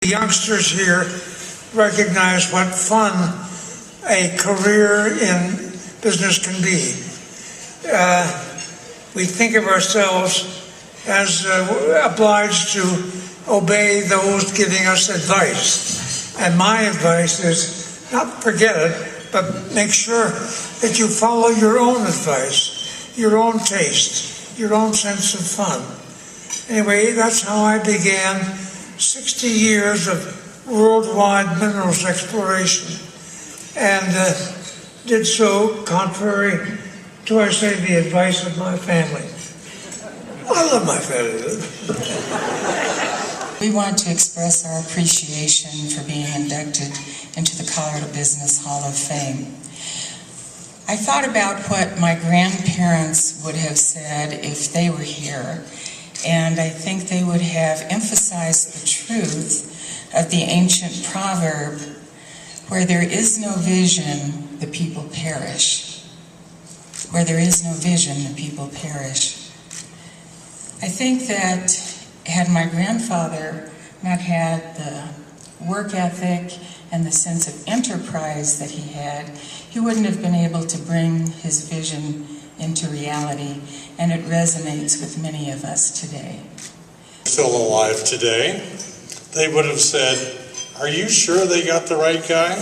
The youngsters here recognize what fun a career in business can be. We think of ourselves as obliged to obey those giving us advice. And my advice is not forget it, but make sure that you follow your own advice, your own taste, your own sense of fun. Anyway, that's how I began 60 years of worldwide minerals exploration, and did so contrary to, I say, the advice of my family. I love my family. We want to express our appreciation for being inducted into the Colorado Business Hall of Fame. I thought about what my grandparents would have said if they were here, and I think they would have emphasized the truth of the ancient proverb, where there is no vision, the people perish. Where there is no vision, the people perish. I think that had my grandfather not had the work ethic and the sense of enterprise that he had, he wouldn't have been able to bring his vision into reality, and it resonates with many of us today. Still alive today, they would have said, "Are you sure they got the right guy?"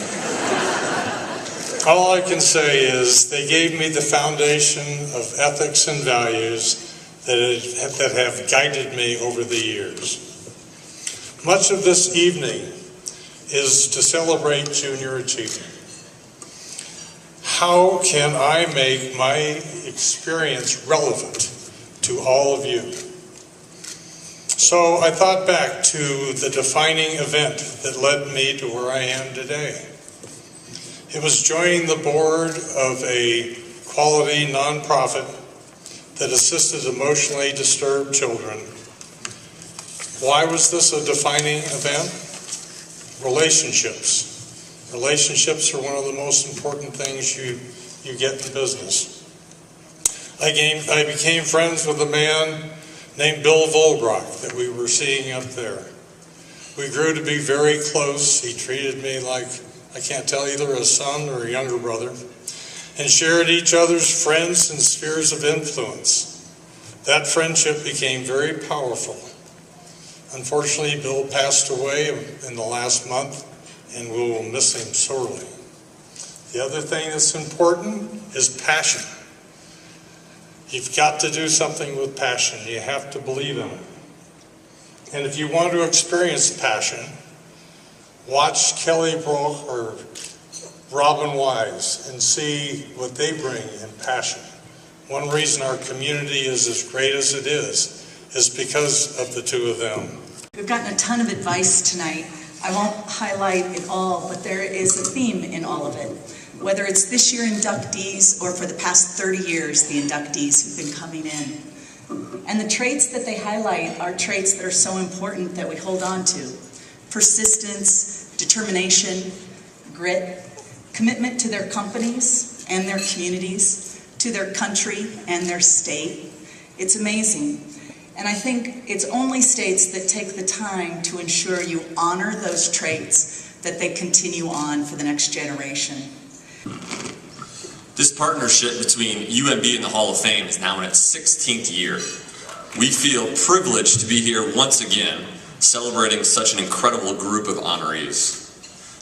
All I can say is they gave me the foundation of ethics and values that have guided me over the years. Much of this evening is to celebrate junior achievement. How can I make my experience relevant to all of you? So I thought back to the defining event that led me to where I am today. It was joining the board of a quality nonprofit that assisted emotionally disturbed children. Why was this a defining event? Relationships. Relationships are one of the most important things you get in business. I became friends with a man named Bill Volbrock that we were seeing up there. We grew to be very close. He treated me like, I can't tell, either a son or a younger brother, and shared each other's friends and spheres of influence. That friendship became very powerful. Unfortunately, Bill passed away in the last month, and we will miss him sorely. The other thing that's important is passion. You've got to do something with passion. You have to believe in it. And if you want to experience passion, watch Kelly Brook or Robin Wise and see what they bring in passion. One reason our community is as great as it is because of the two of them. We've gotten a ton of advice tonight. I won't highlight it all, but there is a theme in all of it. Whether it's this year inductees or for the past 30 years, the inductees who've been coming in. And the traits that they highlight are traits that are so important that we hold on to. Persistence, determination, grit, commitment to their companies and their communities, to their country and their state. It's amazing. And I think it's only states that take the time to ensure you honor those traits that they continue on for the next generation. This partnership between UMB and the Hall of Fame is now in its 16th year. We feel privileged to be here once again, celebrating such an incredible group of honorees.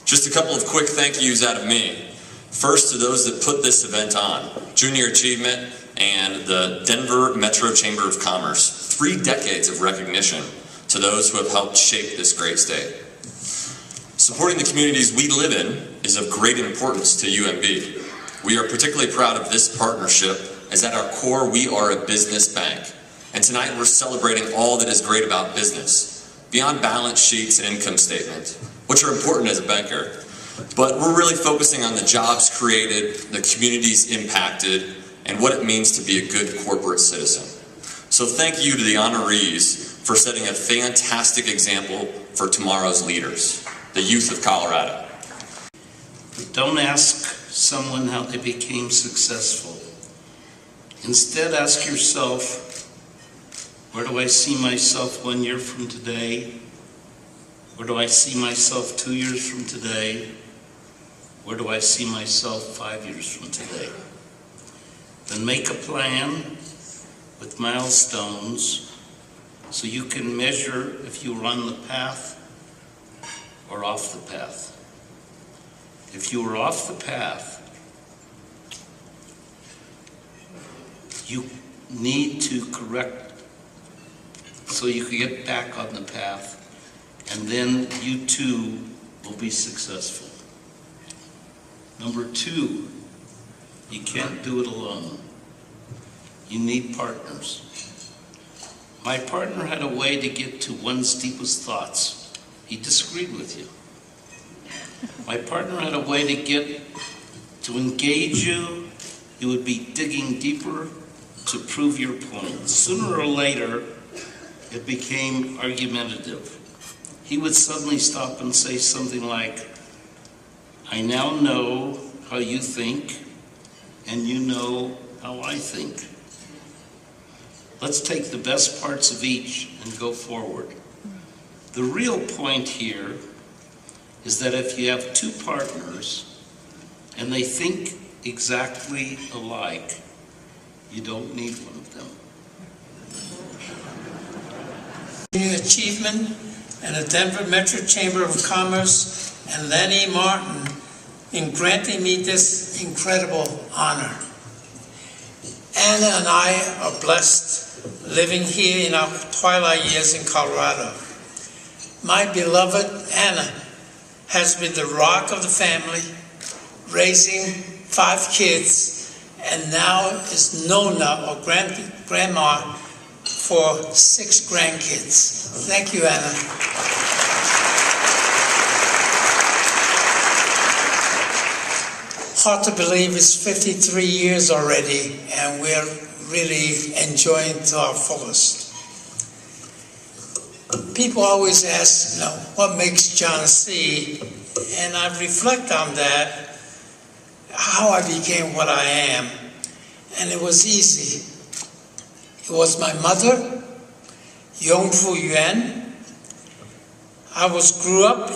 Just a couple of quick thank yous out of me. First to those that put this event on, Junior Achievement and the Denver Metro Chamber of Commerce. 3 decades of recognition to those who have helped shape this great state. Supporting the communities we live in is of great importance to UMB. We are particularly proud of this partnership, as at our core we are a business bank. And tonight we're celebrating all that is great about business, beyond balance sheets and income statement, which are important as a banker. But we're really focusing on the jobs created, the communities impacted, and what it means to be a good corporate citizen. So thank you to the honorees for setting a fantastic example for tomorrow's leaders, the youth of Colorado. Don't ask someone how they became successful. Instead, ask yourself, where do I see myself 1 year from today? Where do I see myself 2 years from today? Where do I see myself 5 years from today? Then make a plan with milestones so you can measure if you are on the path or off the path. If you are off the path, you need to correct so you can get back on the path, and then you too will be successful. Number 2, you can't do it alone. You need partners. My partner had a way to get to one's deepest thoughts. He disagreed with you. My partner had a way to engage you. He would be digging deeper to prove your point. Sooner or later, it became argumentative. He would suddenly stop and say something like, I now know how you think, and you know how I think. Let's take the best parts of each and go forward. The real point here is that if you have 2 partners and they think exactly alike, you don't need one of them. Achievement and the Denver Metro Chamber of Commerce and Lenny Martin in granting me this incredible honor. Anna and I are blessed living here in our twilight years in Colorado. My beloved Anna has been the rock of the family, raising 5 kids, and now is Nona, or grandma, for 6 grandkids. Thank you, Anna. Hard to believe it's 53 years already, and we're really enjoying it to our fullest. People always ask, what makes John C? And I reflect on that, how I became what I am. And it was easy. It was my mother, Yongfu Yuan. I grew up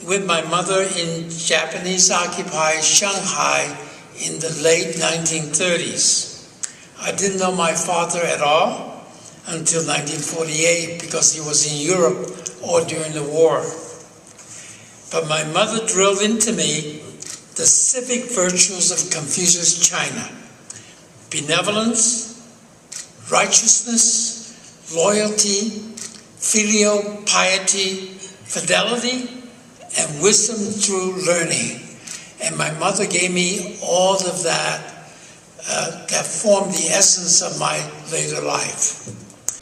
with my mother in Japanese-occupied Shanghai in the late 1930s. I didn't know my father at all until 1948 because he was in Europe or during the war. But my mother drilled into me the civic virtues of Confucius China: benevolence, righteousness, loyalty, filial piety, fidelity, and wisdom through learning. And my mother gave me all of that that formed the essence of my later life.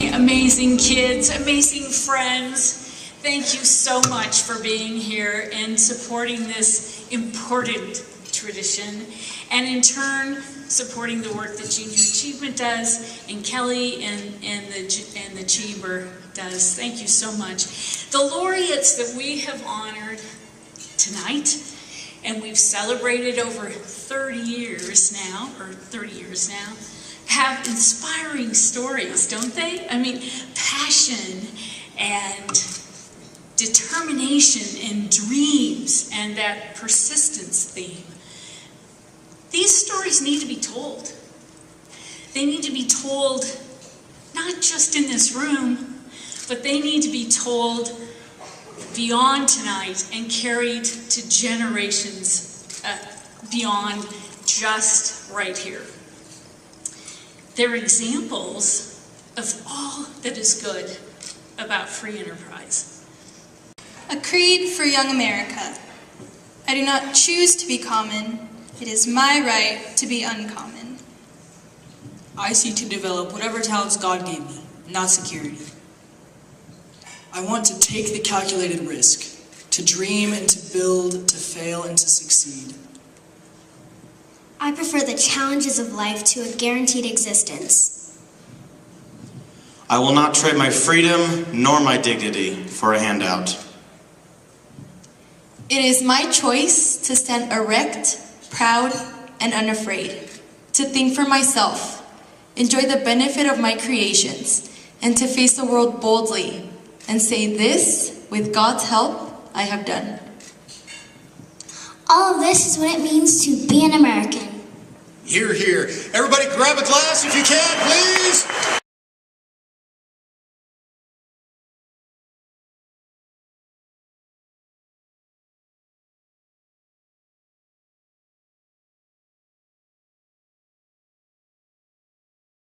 Amazing kids, amazing friends. Thank you so much for being here and supporting this important tradition, and in turn supporting the work that Junior Achievement does, and Kelly and the Chamber does. Thank you so much. The laureates that we have honored tonight, and we've celebrated over 30 years now, have inspiring stories, don't they? I mean, passion and determination and dreams and that persistence theme. These stories need to be told. They need to be told not just in this room, but they need to be told beyond tonight and carried to generations beyond just right here. They're examples of all that is good about free enterprise. A creed for young America. I do not choose to be common. It is my right to be uncommon. I seek to develop whatever talents God gave me, not security. I want to take the calculated risk, to dream and to build, to fail and to succeed. I prefer the challenges of life to a guaranteed existence. I will not trade my freedom nor my dignity for a handout. It is my choice to stand erect, proud, and unafraid, to think for myself, enjoy the benefit of my creations, and to face the world boldly and say this With God's help, I have done. All of this is what it means to be an American. Hear, hear. Everybody grab a glass if you can, please.